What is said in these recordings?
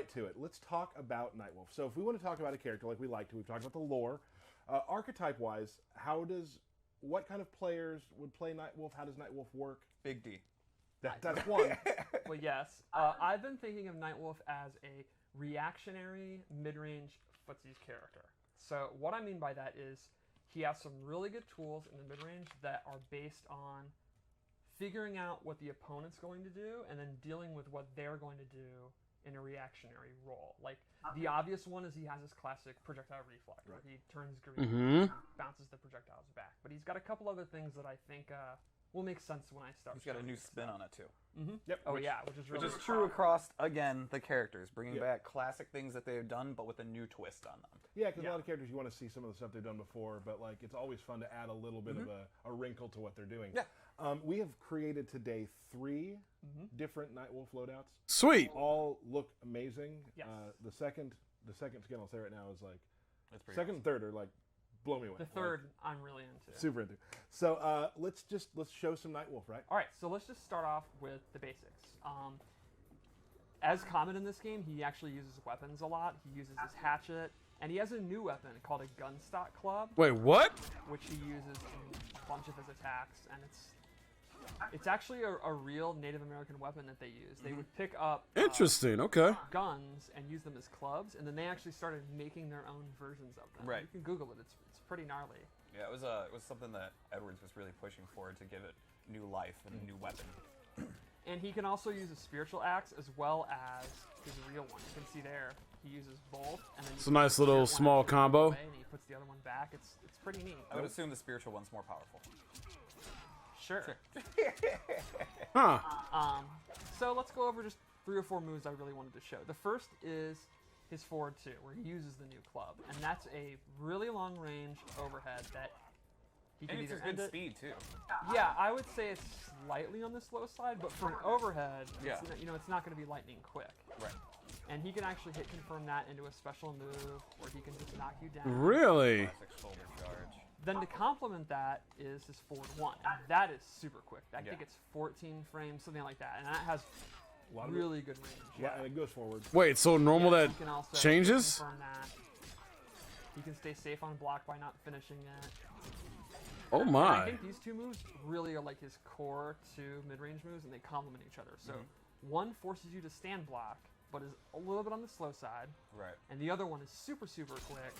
right to it. Let's talk about Nightwolf. So if we want to talk about a character like we like to, we've talked about the lore. Archetype-wise, what kind of players would play Nightwolf? How does Nightwolf work? Big D. That's one. Well, yes. I've been thinking of Nightwolf as a reactionary, mid-range footsies character. So what I mean by that is he has some really good tools in the mid-range that are based on figuring out what the opponent's going to do and then dealing with what they're going to do in a reactionary role. Like, the obvious one is he has his classic projectile reflex, where he turns green, bounces the projectiles back. But he's got a couple other things that I think will make sense when I start. He's got a new spin on it, too. Yep. Which is really Which is true across, again, the characters. Bringing back classic things that they've done, but with a new twist on them. Yeah, because a lot of characters, you want to see some of the stuff they've done before, but like it's always fun to add a little bit of a wrinkle to what they're doing. Yeah. We have created today 3 different Nightwolf loadouts. Sweet. All look amazing. Yes. The second skin I'll say right now is like That's second and third are like blow me away. the third I'm really into. Super into. So let's show some Nightwolf, right? All right, so let's just start off with the basics. As Kombat in this game, he actually uses weapons a lot. He uses his hatchet, and he has a new weapon called a gunstock club, Wait, what? which he uses in a bunch of his attacks, and it's actually a real Native American weapon that they use. They would pick up Interesting. Okay. guns and use them as clubs, and then they actually started making their own versions of them. Right. You can Google it. It's pretty gnarly. Yeah, it was something that Edwards was really pushing for to give it new life and a new weapon. And he can also use a spiritual axe as well as his real one. You can see there, he uses both. And then It's a nice little small combo. And he puts the other one back. It's pretty neat. I would assume the spiritual one's more powerful. Sure. Huh. So let's go over just 3 or 4 moves I really wanted to show. The first is his forward 2, where he uses the new club. And that's a really long range overhead that he can And it's either his end good it. speed, too. Yeah, I would say it's slightly on the slow side, but for an overhead, Yeah. it's not going to be lightning quick. Right. And he can actually hit confirm that into a special move, where he can just knock you down. Really? Classic shoulder charge. Then to complement that is his forward 1, and that is super quick. I think it's 14 frames, something like that, and that has really good range. Yeah, and it goes forward. Wait, so normal Yeah, that he can also changes? confirm that. He can stay safe on block by not finishing it. Oh And I my. think these 2 moves really are like his core 2 mid-range moves, and they complement each other. So one forces you to stand block, but is a little bit on the slow side. Right. And the other one is super, super quick,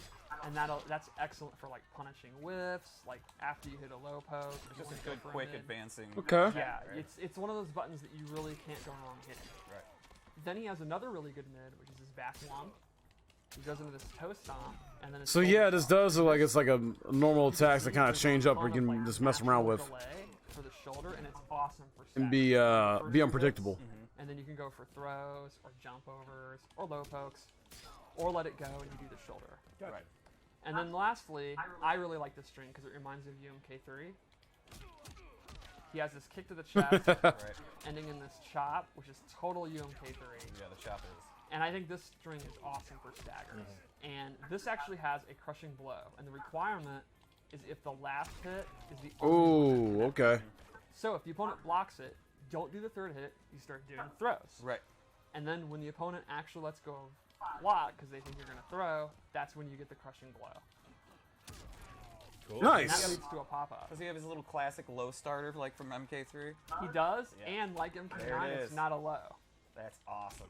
and that's excellent for like punishing whiffs, like after you hit a low poke. It's just a good, quick advancing. Okay. Yeah, Right. it's one of those buttons that you really can't go wrong hitting. Right. Then he has another really good mid, which is his back one. He goes into this toe stomp, and then his So yeah, this does look like it's like a normal attacks that kind of change up or you can just mess around with delay for the shoulder, and it's awesome for and stacking. be unpredictable. And then you can go for throws or jump overs or low pokes, or let it go and you do the shoulder. Gotcha. Right. And then lastly, I really like this string because it reminds me of UMK3. He has this kick to the chest, Right. ending in this chop, which is total UMK3. Yeah, the chop is. And I think this string is awesome for staggers. And this actually has a crushing blow. And the requirement is if the last hit is the only one. Oh, okay. So if the opponent blocks it, don't do the third hit, you start doing throws. Right. And then when the opponent actually lets go of block because they think you're going to throw, that's when you get the crushing blow. Cool. And that Nice. leads to a pop-up. Does he have his little classic low starter like from MK3? He does, Yeah. and like There MK9, it it's is. not a low. That's awesome.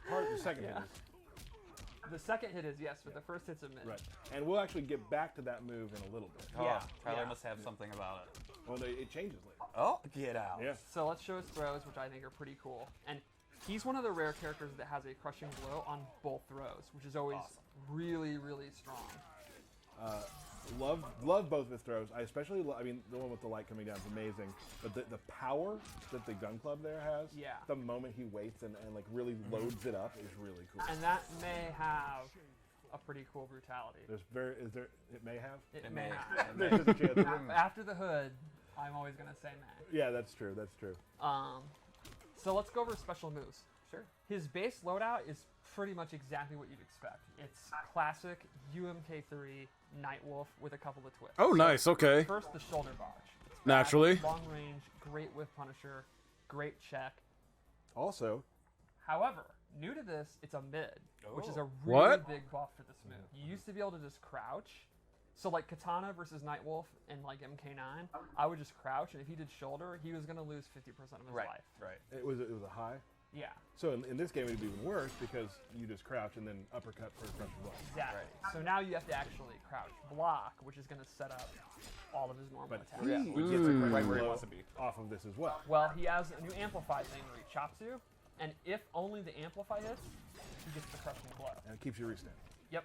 Part the second hit Yeah. is The second hit is yes, but the first hit's a mid. right, and we'll actually get back to that move in a little bit. Oh, Yeah, Tyler yeah. must have something about it. Well, it changes later. Oh, get out. Yeah. So let's show his throws, which I think are pretty cool. And he's one of the rare characters that has a crushing blow on both throws, which is always Awesome. really, really strong. Love both of his throws. I especially I mean, the one with the light coming down is amazing. But the power that the gun club there has, Yeah. the moment he waits and like really loads it up is really cool. And that may have a pretty cool brutality. It may have. It may. may have. There's a chance. After the hood, I'm always going to say may. Yeah, that's true. That's true. So let's go over special moves. Sure. His base loadout is pretty much exactly what you'd expect. It's classic UMK3 Nightwolf with a couple of twists. Oh, nice. Okay. First, the shoulder barge. It's fast, Naturally. long range, great whiff punisher, great check. Also, However, New to this, it's a mid, which is a really What? big buff for this move. You used to be able to just crouch. So like Katana versus Nightwolf and like MK9, I would just crouch, and if he did shoulder, he was gonna lose 50% of his life. Right. It was a high. Yeah, So in this game, it'd be even worse because you just crouch and then uppercut for front blow. exactly. So now you have to actually crouch block, which is gonna set up all of his normal But attacks. he Yeah, gets right a where he blow wants to be. off of this as well. Well, he has a new amplify thing where he chops you, and if only the amplify hits, he gets the crushing blow. And it keeps you restand. Yep.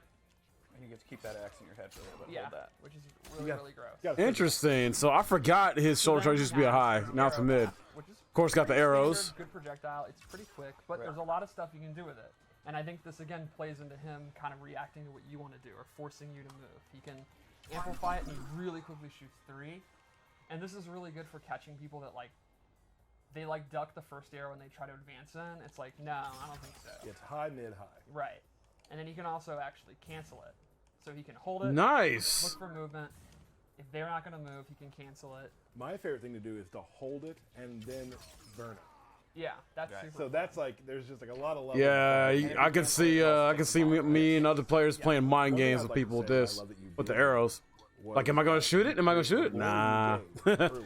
And you get to keep that axe in your head for a little bit. Yeah. Hold that. Which is really, Yeah. really gross. You gotta fix it. Interesting. So I forgot his shoulder charge used to be a high. Now it's a mid. Which is Of course, got the pretty arrows. standard, good projectile. It's pretty quick, but Right. there's a lot of stuff you can do with it. And I think this again plays into him kind of reacting to what you want to do or forcing you to move. He can amplify it and he really quickly shoots 3. And this is really good for catching people that they duck the first arrow and they try to advance in. It's like, no, I don't think so. It's high, mid, high. Right. And then he can also actually cancel it. So he can hold it, Nice. look for movement. If they're not going to move, he can cancel it. My favorite thing to do is to hold it and then burn it. Yeah, that's Right. super So cool. that's like there's just like a lot of levels. Yeah, I can see me and other players playing mind One thing games I'd with like to people with say that I this, love that you with the did arrows. was Like, am I going to shoot it? Am I going to shoot it? before Nah. the game through,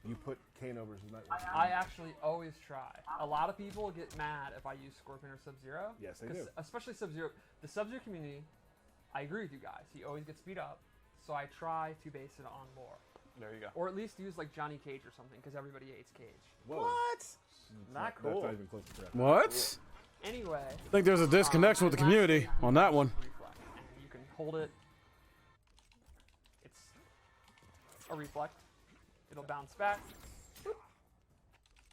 you put Kano versus Nightwolf. I actually always try. A lot of people get mad if I use Scorpion or Sub-Zero. Yes, they do. Especially Sub-Zero. The Sub-Zero community, I agree with you guys. He always gets beat up. So I try to base it on lore. There you go. Or at least use like Johnny Cage or something, because everybody hates Cage. Whoa. What? It's Not That's cool. not even close to correct. What? Anyway. I think there's a disconnection with the community on that one. Reflect. And you can hold it. It's a reflect. It'll bounce back.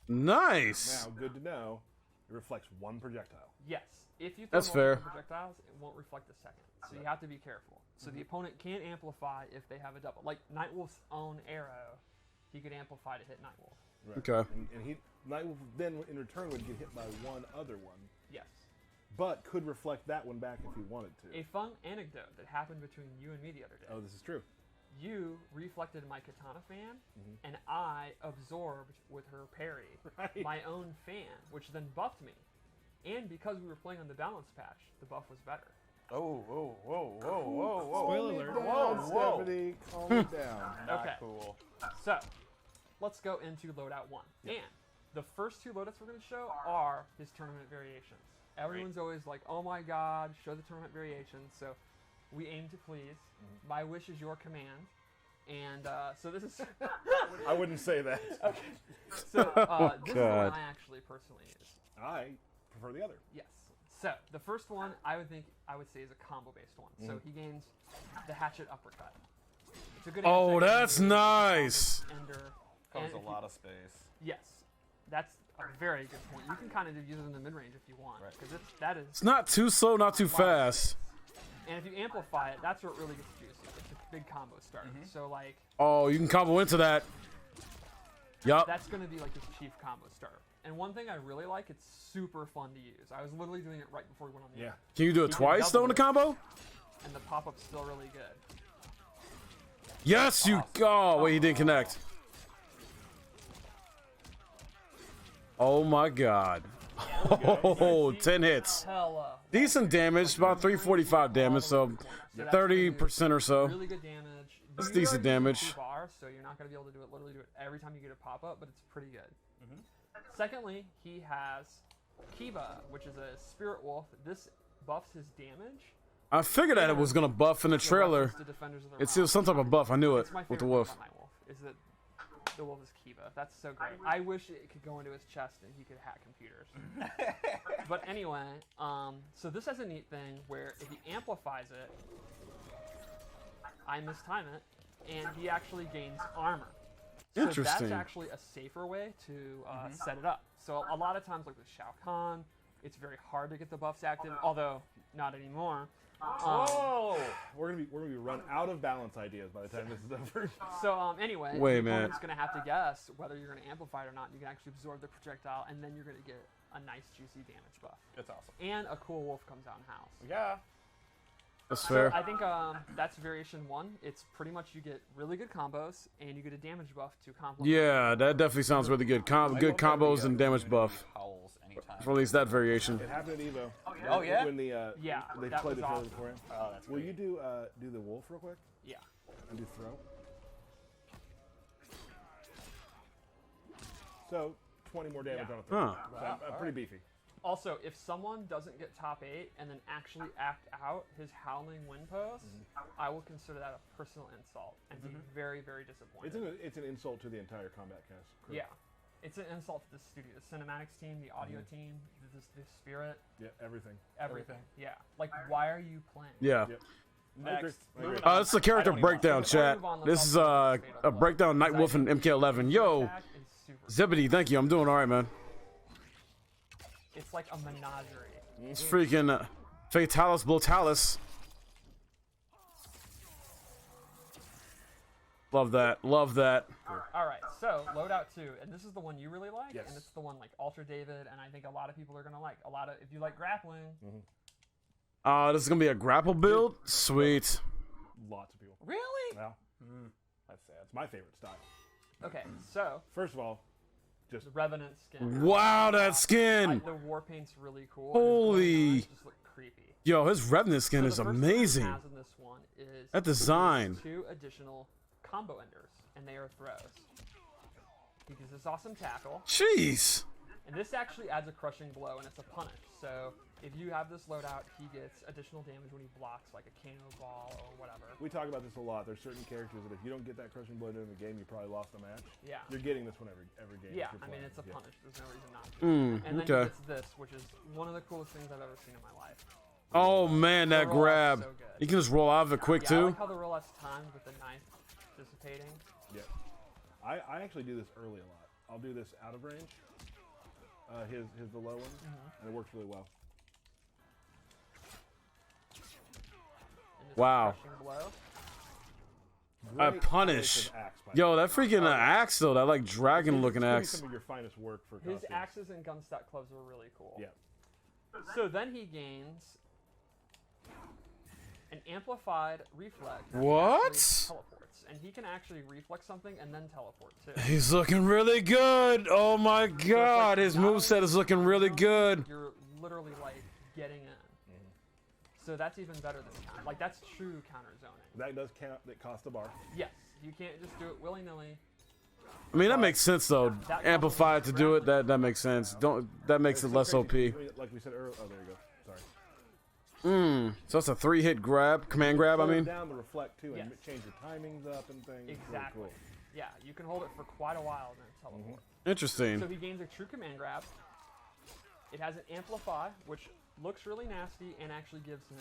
Nice. Now, good to know, it reflects one projectile. Yes. If you throw That's fair. multiple projectiles, it won't reflect the second. So you have to be careful. So the opponent can't amplify if they have a double. Like Nightwolf's own arrow, he could amplify to hit Nightwolf. Right. Okay. And Nightwolf then in return would get hit by one other one, Yes. but could reflect that one back if he wanted to. A fun anecdote that happened between you and me the other day. Oh, this is true. You reflected my katana fan, Mm-hmm. and I absorbed with her parry Right. my own fan, which then buffed me. And because we were playing on the balance patch, the buff was better. Oh, whoa, whoa, whoa, whoa, whoa. Spoiler alert. Whoa, whoa. Stephanie, calm it down. Not Okay. cool. So, let's go into loadout 1. And the first 2 loadouts we're going to show are his tournament variations. Everyone's always like, oh my god, show the tournament variations. So, we aim to please. My wish is your command. And so this is... I wouldn't say that. okay. So, this is the one God. I actually personally use. I prefer the other. Yes. So, the first one I would say is a combo-based one. So, he gains the hatchet uppercut. It's a good Oh, intersect that's move, nice. Ender. Covers And a if you- lot of space. Yes, that's a very good point. You can kind of use it in the mid range if you want, Right. because that is. It's not too slow, not too fast. And if you amplify it, that's what really gets juicy. It's a big combo start. So like, Oh, you can combo into that. Yup. that's going to be like his chief combo start. And one thing I really like, it's super fun to use. I was literally doing it right before we went on the Yeah. air, Can you do it twice though in the combo? and the pop up's still really good. Yes, you. Oh, wait, he didn't connect. Oh my God. Oh, 10 hits. Hella. Decent damage, about 345 damage, so So that's 30% or so. really good damage. That's You decent are using damage. 2 bars, so you're not going to be able to do it. Literally do it every time you get a pop up, but it's pretty good. Secondly, he has Kiba, which is a spirit wolf. This buffs his damage. I figured that it was gonna buff in the trailer. To Defenders of the It's Realm. some type of buff. I knew it It's my with the favorite wolf. thing about Nightwolf is that the wolf is Kiba. That's so great. I wish it could go into his chest and he could hack computers. But anyway, so this has a neat thing where if he amplifies it, I mistime it, and he actually gains armor. So Interesting. that's actually a safer way to set it up. So a lot of times, like with Shao Kahn, it's very hard to get the buffs active, although not anymore. Whoa! We're gonna be run out of balance ideas by the time this is over. So anyway, Wait a the minute. opponent's going to have to guess whether you're going to amplify it or not. You can actually absorb the projectile, and then you're going to get a nice, juicy damage buff. It's awesome. And a cool wolf comes out in house. Yeah. That's fair. I think that's variation 1. It's pretty much you get really good combos, and you get a damage buff to complement. Yeah, that definitely sounds really good. Good I love that we, combos and damage community buff. howls anytime for at least that variation. It happened at Evo. Oh, yeah? When the Yeah, they that played was the trailer awesome. beforehand. Oh, that's Will you do the wolf real quick Yeah. and do throw? So 20 more damage Yeah. on a throw. Huh. So I'm pretty beefy. Also, if someone doesn't get top 8 and then actually act out his howling wind pose, I will consider that a personal insult and be very, very disappointed. It's an insult to the entire combat cast. Crew. Yeah. It's an insult to the studio, the cinematics team, the audio team, the spirit, Yeah, everything. everything. Yeah. Like, why are you playing? Yeah. Yep. Next. I agree. This is a character I don't even breakdown, Before we chat. move on, let's This is also do a Fatal Blow. breakdown Nightwolf and MK11. Yo, Attack is super Zibbity, thank you. I'm doing all right, man. It's like a menagerie. It's freaking Fatalis Blotalis. Love that. Love that. All right, so loadout 2, and this is the one you really like, Yes. and it's the one like Ultra David, and I think a lot of people are gonna like. If you like grappling, This is gonna be a grapple build. Sweet. Lots of people. really? Well, That's sad. it's my favorite style. Okay, so First of all, just the Revenant skin. Wow, that skin. The war paint's really cool. Holy. And his glowing eyes just look creepy. Yo, his Revenant skin So is the first thing amazing. it has in this one is That design. 2 additional combo enders, and they are throws. He gets this awesome tackle, Jeez. and this actually adds a crushing blow, and it's a punish. So if you have this loadout, he gets additional damage when he blocks like a cannonball or whatever. we talk about this a lot. There's certain characters that if you don't get that crushing blow during the game, you probably lost the match. Yeah. You're getting this one every game. Yeah, if you're I mean, playing. it's a Yeah. punish. There's no reason not to. And then okay. he gets this, which is one of the coolest things I've ever seen in my life. Oh man, that The roll is grab. so good. You can just roll out of it quick Yeah, I too. like how the roll has timed with the knife dissipating. Yeah. I actually do this early a lot. I'll do this out of range. His the low one, and it works really well. And this Wow. crushing blow. A Great punish. combination of axe, by the Yo, way. that freaking axe though, that like dragon looking It's gonna be axe. some of your finest work for His costumes. axes and gunstock clubs were really cool. Yeah. So then he gains an amplified reflex. that What? actually teleports, and he can actually reflex something and then teleport too. He's looking really good. Oh my god, his moveset is looking really good. You're literally like getting in. So that's even better than counter. Like that's true counter zoning. That does count. That costs a bar. Yes, you can't just do it willy nilly. I mean that makes sense though. That Amplified to do it, that makes sense. That makes it It's less so OP. crazy. Like we said earlier. Oh, there you go. Sorry. So it's a 3-hit grab, command grab. I Slow mean, down the reflect too, and Yes. change your timings up and things. It's really Exactly. cool. Yeah, you can hold it for quite a while and then teleport. So interesting. he gains a true command grab. It has an amplify, which looks really nasty and actually gives him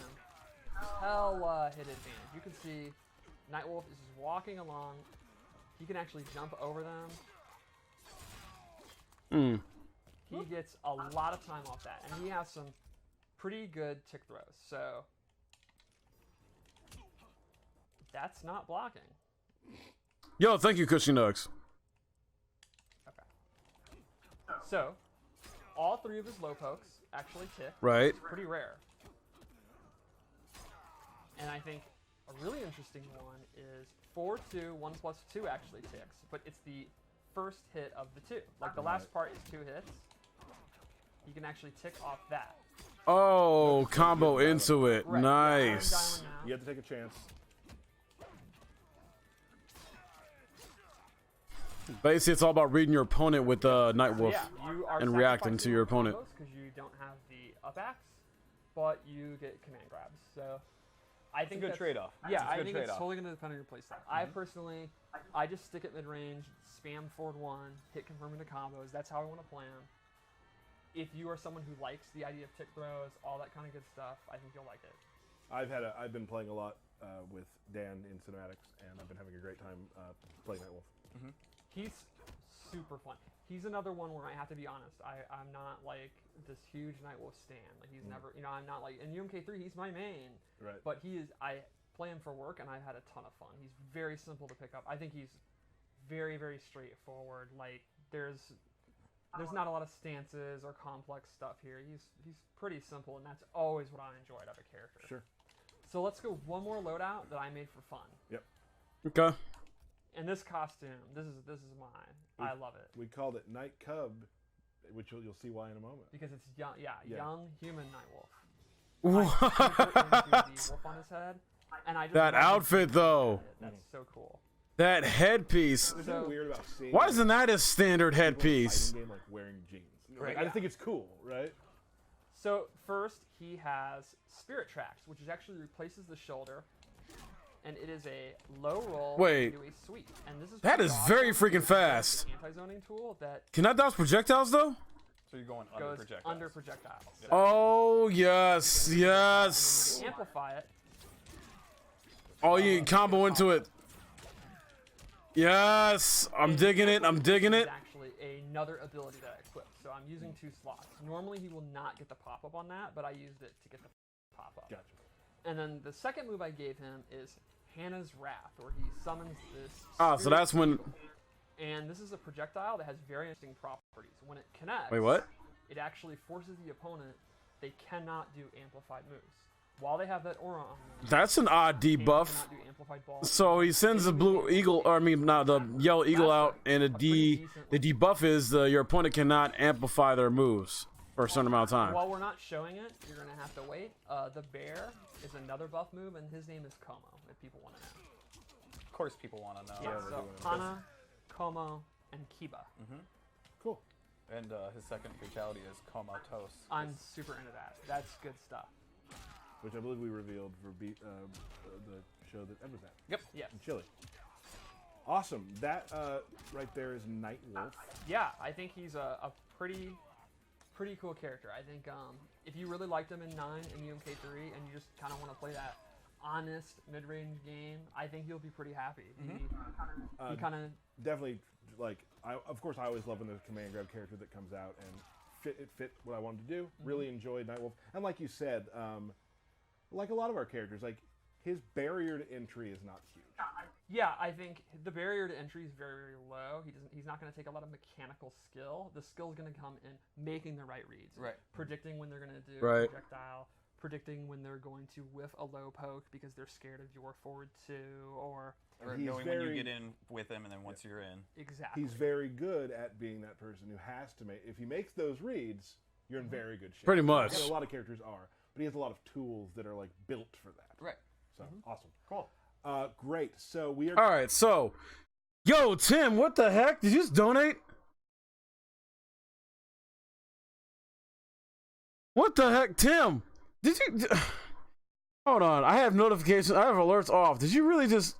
hella hit advantage. You can see Nightwolf is just walking along. He can actually jump over them. He gets a lot of time off that, and he has some pretty good tick throws. So that's not blocking. Yo, thank you, Cushy Nugs. So all 3 of his low pokes actually tick. Right. Pretty rare. And I think a really interesting one is 4-2, 1+2 actually ticks, but it's the first hit of the 2. Like the last part is 2 hits. You can actually tick off that. Oh, combo into it. Right. Nice. Yeah, I'm dialing now. You have to take a chance. Basically, it's all about reading your opponent with Nightwolf Yeah, you are and reacting to your opponent. because you don't have the up axe, but you get command grabs. So I think good that's- trade-off. Yeah, It's a I good think it's trade-off. totally going to depend on your playstyle. I personally, I just stick at mid range, spam forward 1, hit confirm into combos. That's how I want to play them. If you are someone who likes the idea of tick throws, all that kind of good stuff, I think you'll like it. I've been playing a lot with Dan in cinematics, and I've been having a great time playing Nightwolf. He's super fun. He's another one where I have to be honest. I'm not like this huge Nightwolf stan. Like he's never, I'm not like in UMK3. He's my main, Right. but he is. I play him for work, and I've had a ton of fun. He's very simple to pick up. I think he's very, very straightforward. Like there's not a lot of stances or complex stuff here. He's pretty simple, and that's always what I enjoyed out of a character. Sure. So let's go one more loadout that I made for fun. Yep. Okay. And this costume, this is mine. I love it. We called it Night Cub which you'll see why in a moment. Because it's young, Yeah. young human Nightwolf. What? The wolf on his head, and I just That love outfit, it. though. That's so cool. That headpiece. There's So- something weird about seeing. Why isn't that a standard people in a headpiece? fighting game, like wearing jeans? Right, Like, I yeah. just think it's cool, right? So first he has Spirit Tracks, which is actually replaces the shoulder, and it is a low roll Wait. into a sweep. And this is That pretty is awesome very because freaking it's fast. an anti-zoning tool that Can that dodge projectiles though? So you're going under goes projectiles. under projectiles. So Oh yes, you yes. can amplify it. Oh, you can combo into it. Yes, I'm digging it. I'm digging it. It's actually another ability that I equipped. So I'm using 2 slots. Normally he will not get the pop-up on that, but I used it to get the pop-up. Gotcha. And then the second move I gave him is Hannah's Wrath, where he summons this. Ah, so spirit that's when. eagle. And this is a projectile that has very interesting properties. When it connects, Wait, what? it actually forces the opponent. They cannot do amplified moves. While they have that aura on them, That's an odd they debuff. cannot do amplified balls. So he sends the blue eagle, or I mean, not the yellow eagle out, and the debuff is your opponent cannot amplify their moves for a certain amount of time. While we're not showing it, you're gonna have to wait. The bear is another buff move, and his name is Como. If people want to know. Of course, people want to know. Yeah. they So do wanna know. Hana, Como, and Kiba. Cool. And his second fatality is comatose. I'm super into that. That's good stuff. Which I believe we revealed for the show that Ed was at Yep. Yes. in Chile. Awesome. That right there is Nightwolf. Yeah, I think he's a pretty cool character. I think if you really liked him in 9 and UMK3 and you just kind of want to play that honest mid-range game, I think you'll be pretty happy. He kind of Definitely, like, of course, I always love when there's a command grab character that comes out and it fit what I wanted to do. Really enjoyed Nightwolf. And like you said, like a lot of our characters, like, his barrier to entry is not huge. yeah, I think the barrier to entry is very, very low. He's not going to take a lot of mechanical skill. The skill is going to come in making the right reads. Right. Predicting when they're going to do Right. projectile, predicting when they're going to whiff a low poke because they're scared of your forward 2, or Or He's knowing when very- you get in with him, and then once you're in. exactly. He's very good at being that person who has to make. If he makes those reads, you're in very good shape. Pretty much. And a lot of characters are, but he has a lot of tools that are like built for that. Right. So awesome. Cool. Great. So we are. All right, so, yo, Tim, what the heck? Did you just donate? What the heck, Tim? Did you? Hold on, I have notifications. I have alerts off. Did you really just?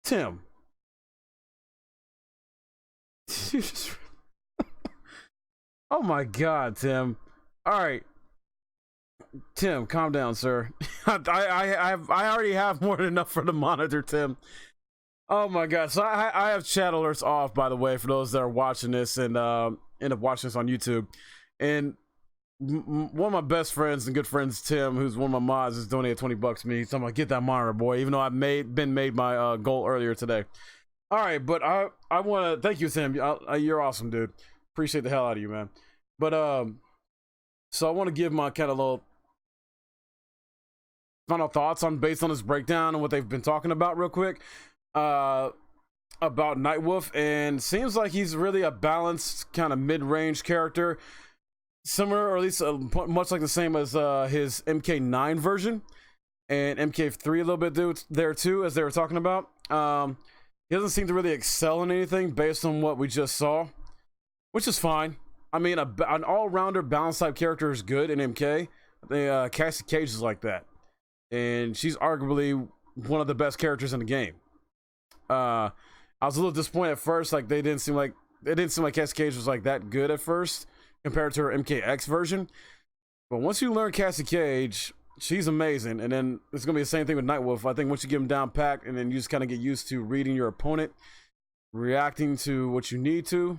Tim. Did you just? Oh my God, Tim. All right. Tim, calm down, sir. I already have more than enough for the monitor, Tim. Oh my God! So I have chat alerts off, by the way, for those that are watching this and end up watching this on YouTube. And one of my best friends and good friends, Tim, who's one of my mods, has donated $20 to me. He's talking about, get that monitor, boy. Even though I've been made my goal earlier today. All right, but I want to thank you, Tim. You're awesome, dude. Appreciate the hell out of you, man. But so I want to give my kind of little final thoughts on based on this breakdown and what they've been talking about real quick about Nightwolf, and seems like he's really a balanced kind of mid-range character, similar or at least much like the same as his MK9 version and MK3 a little bit there too, as they were talking about. He doesn't seem to really excel in anything based on what we just saw, which is fine. I mean, an all-rounder balanced type character is good in MK. Cassie Cage is like that, and she's arguably one of the best characters in the game. I was a little disappointed at first, like it didn't seem like Cassie Cage was like that good at first compared to her MKX version. But once you learn Cassie Cage, she's amazing, and then it's gonna be the same thing with Nightwolf. I think once you give him down pat, and then you just kind of get used to reading your opponent, reacting to what you need to,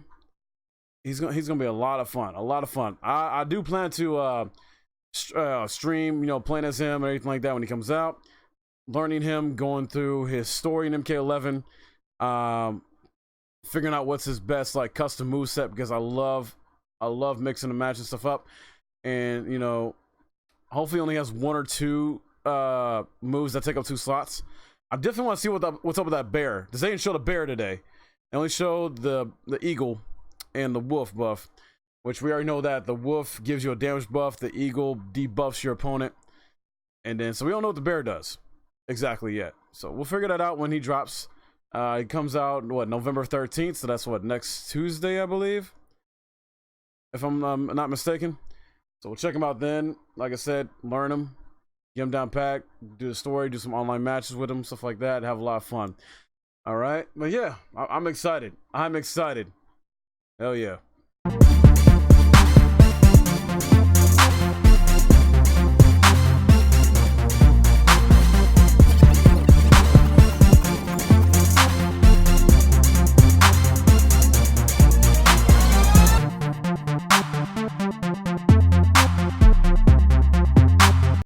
he's gonna be a lot of fun. I do plan to stream, playing as him and everything like that when he comes out, learning him, going through his story in MK11, figuring out what's his best like custom moveset, because I love mixing and matching stuff up, and hopefully he only has 1 or 2 moves that take up 2 slots. I definitely want to see what's up with that bear. They didn't show the bear today. They only showed the eagle, and the wolf buff, which we already know that the wolf gives you a damage buff, the eagle debuffs your opponent, and then so we don't know what the bear does exactly yet. So we'll figure that out when he drops. It comes out what, November 13th, so that's what, next Tuesday, I believe, if I'm not mistaken. So we'll check him out then. Like I said, learn him, get him down pat, do the story, do some online matches with him, stuff like that, have a lot of fun. All right, but yeah, I'm excited. I'm excited. Hell yeah.